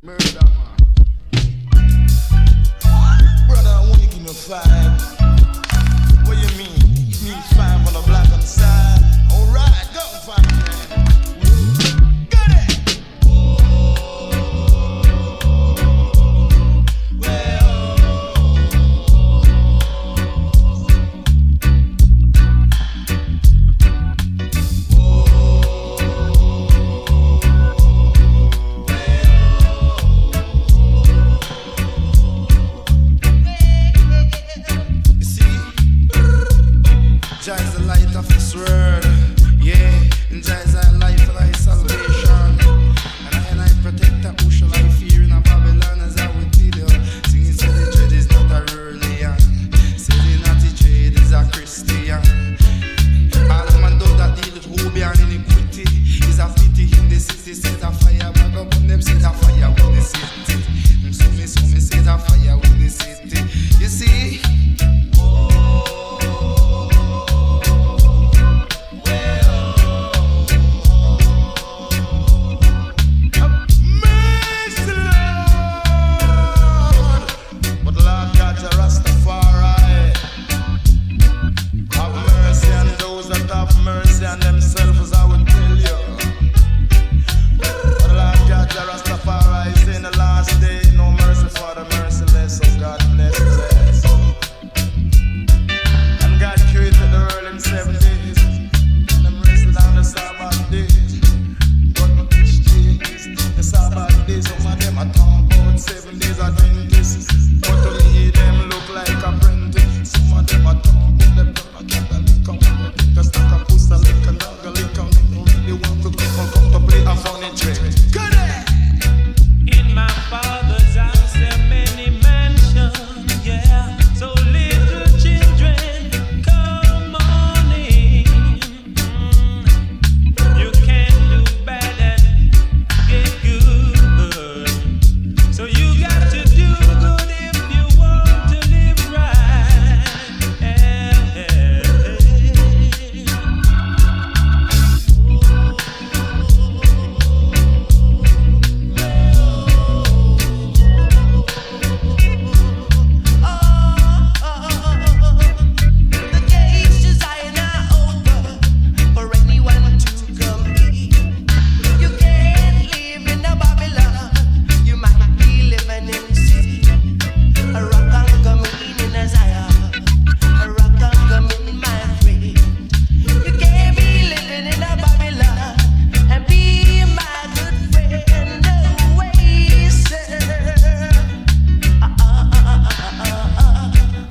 Murder, man. Brother, I want you to give me 5. What you mean? You mean 5 on the block on the side? Alright, go 5, man. Got it! Jah is the light of this world, yeah. And Jah is our life and our salvation. And I protect that who shall I fear in a Babylon, as I will tell you. Singing say the dread is not a religion. Say the naughty trade is a Christian. All the man those that deal with hope and iniquity is a pity in the city. Set a fire back up on them, set a fire with the city. So me set a fire with the city. You see? Rastafari, have mercy on those that have mercy on themselves, as I would tell you. But Lord God, Rastafari is in the last day, no mercy for the merciless, so God bless us. And God created the world in 7 days, and them rested on the Sabbath days. But each day is the Sabbath days, some of them are talking about 7 days Adventists. But to me, them look like apprentice. Some of them are talking about them, but I can't lick on them. Take a stack of pussy, lick and dog, lick on them. Don't really want to come to play a funny trick. Got it! In my father's house there are many mansions, yeah. So little children, come on in. You can do bad and get good. So you got to do good if you want to live right. The gates design are open for anyone to come in. You can't live in a Babylon. You might be living in sin. A rock and come in a Zion. A rock and come in, my friend. You can't be living in a Babylon and be my good friend. No way, sir.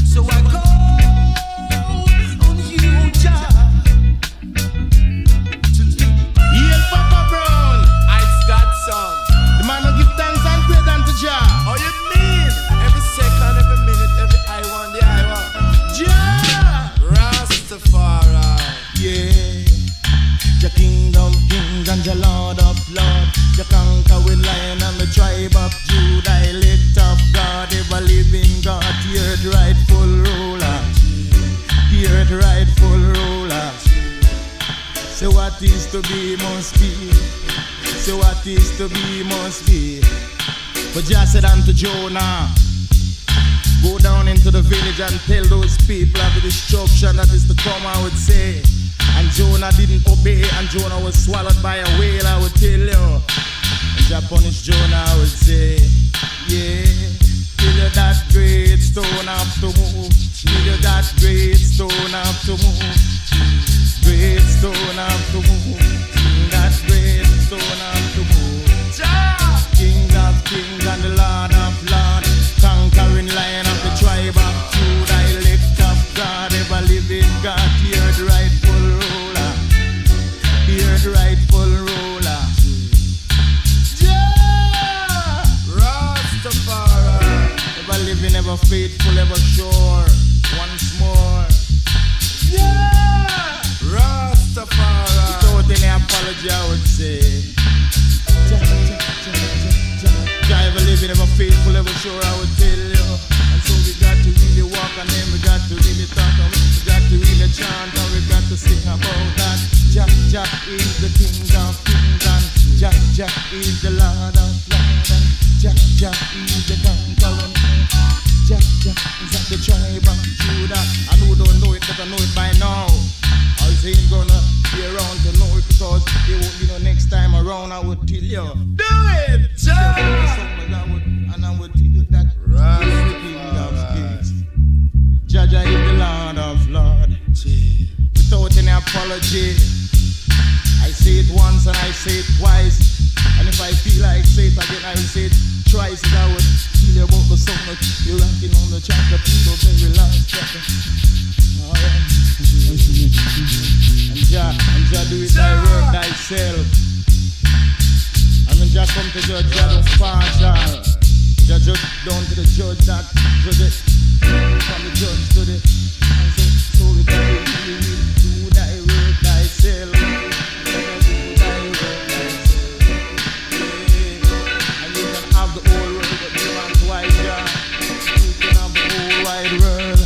So I call on you, Jah, to lead. Yeah, Papa Brown, Ice God's son. The man who give thanks and praise unto Jah. Oh, you mean every second, every minute, every I want, the I want. Jah! Rastafari. Yeah. Your kingdom, king, and your lord of lord. Your conquer with lion and the tribe of Judah. Elect of God, ever living God. The earth rightful ruler. The earth rightful ruler. Say what is to be must be. Say what is to be must be. But Jah said unto Jonah, go down into the village and tell those people of the destruction that is to come, I would say. And Jonah didn't obey, and Jonah was swallowed by a whale, I would tell you. And Jah punished Jonah, I would say. Yeah, till you that great stone have to move. Till you that great stone have to move. Great stone have to move. That great stone have to move. Jah, King of kings and the Lord of lords, conquering lion of the tribe of Judah, elect of God, ever living God, the earth rightful ruler, the earth rightful ruler. Yeah! Rastafari. Ever living, ever faithful, ever sure. Once more. Yeah! Rastafari. Without any apology, I would say. Jah ever living, ever faithful, ever sure, I would tell you. And so we got to really walk and then we got to really talk and we got to really chant and we got to sing about that. Jah is the King of kings and Jah is the Lord of lords. Jah, Jah is the conqueror. Jah, Jah is at the tribe of Judah. And who don't know it, better know it by now. I say ain't gonna be around to know it because it won't be no next time around. I would tell you, do it, Jah. And I would tell you that Rasta is the King of Kings. Jah, Jah is the Lord of Lords. Without any apology, I say it once and I say it twice. And if I feel like say it again, I will say it twice. And I would tell you about the song that you're rocking on the track, the very last track. Oh, yeah. And Jah do it thy work thyself. And when Jah come to judge, Jah don't partial. Jah judge down to the judge that judge it. From the judge to the and so we got to do thy work thyself. Do thy work thyself. And you can have the whole world, but you want twice, Jah. You can have the whole wide world.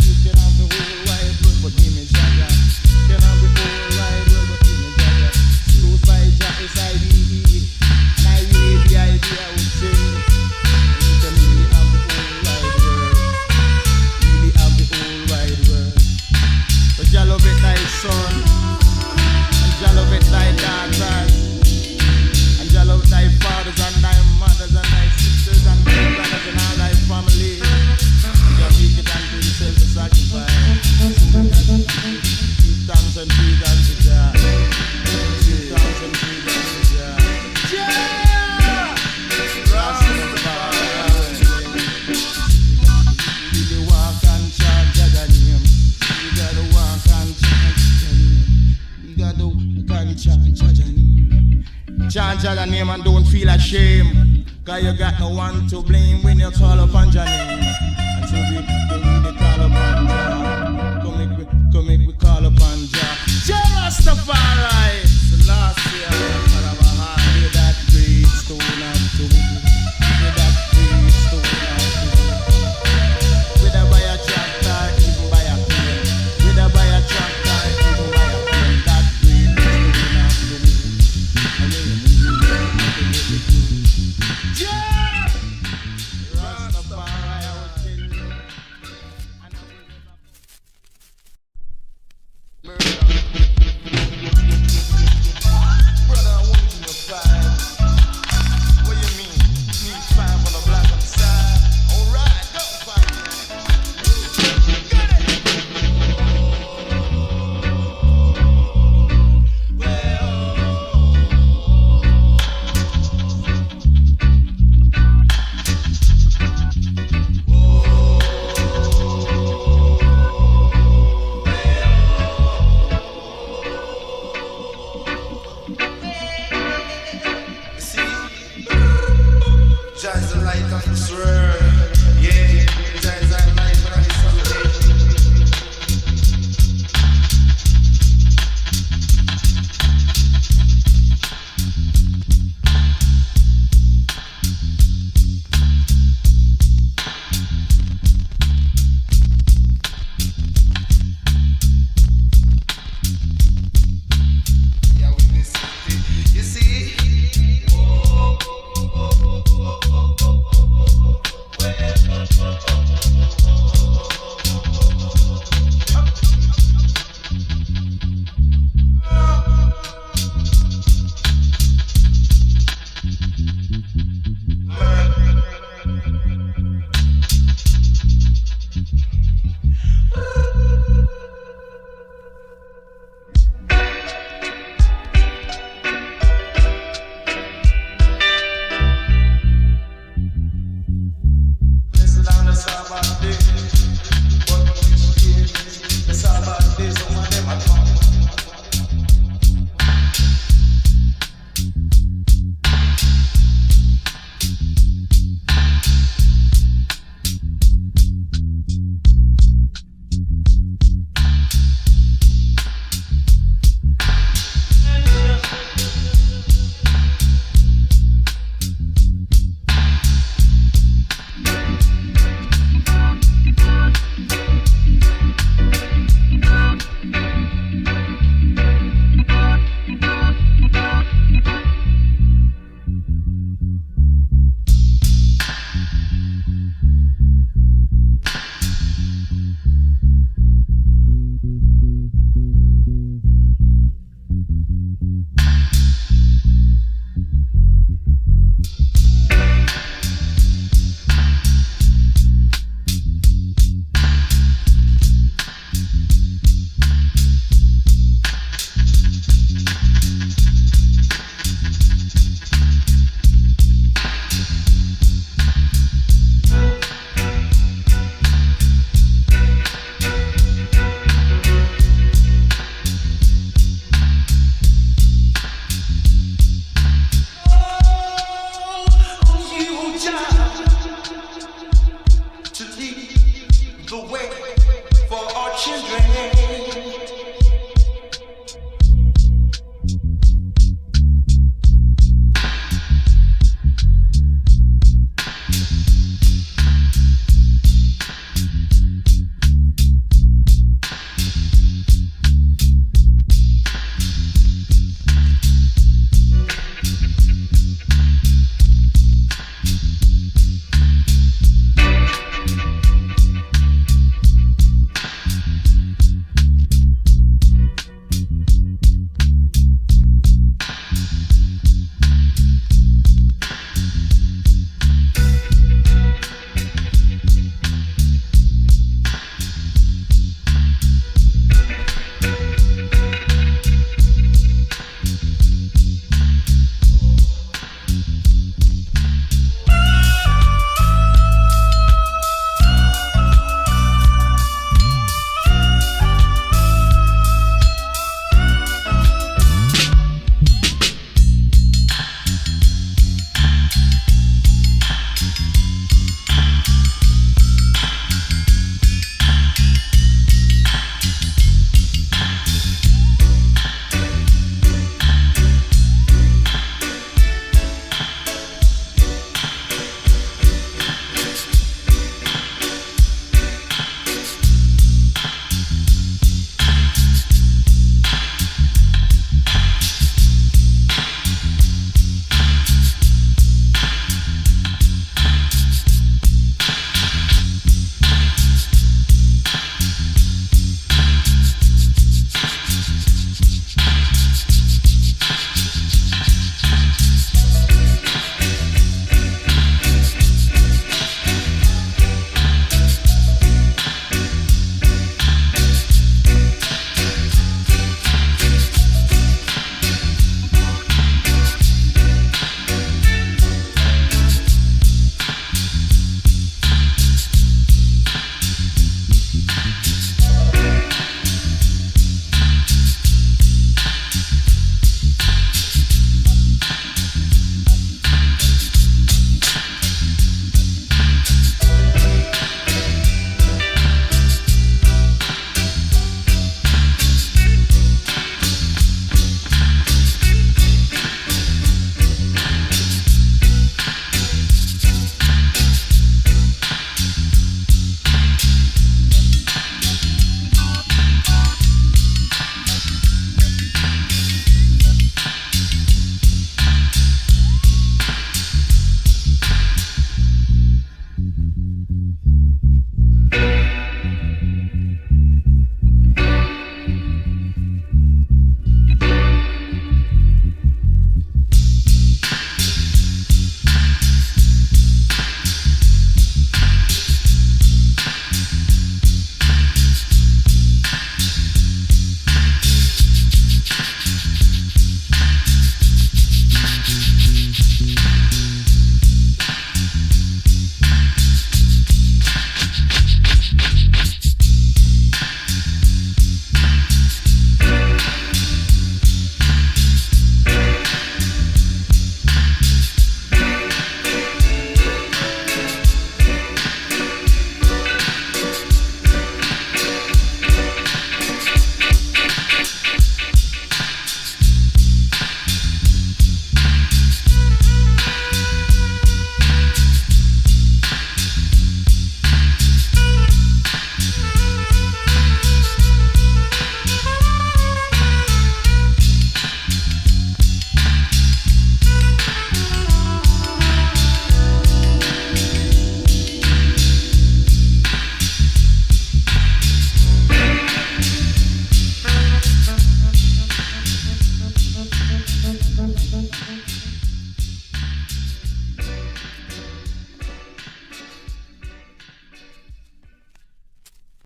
You can have the whole wide world, but give me Jah. You can have the whole wide world, but give me Jah. Close by Jah is IDE. And I really the idea I would say. You can really have the whole wide world. Really have the whole wide world. But Jah love it thy son. And Jah love it thy daughters. And Jah love thy fathers and thy mothers and thy sisters and thy brothers and all thy family. And Jah make it unto yourself a sacrifice. Give thanks and praise unto Jah. Give thanks and praise unto Jah. Jah! Rastafari. You really walk and chant Jah's name. You gotta walk and chant Jah's name. You gotta walk and chant Jah's name. Chant Jah's name and don't feel ashamed. Cause you got no one to blame when you call upon Jah's name. And so we really call upon Jah. Come make we call upon Jah. Jah Rastafari. Selassie, hear that great stone of Todos. Hear that great stone of Todos. Whether by a tractor, even by a plane. Whether by a tractor, even by a plane. That great stone of Todos. And when you move, Jah! Rastafari, I will tell you. And I will never murder. Brother, I want you to five. What you mean? Need five on the block on the side. Alright, go five. Got it! See, Jah is the light of this world.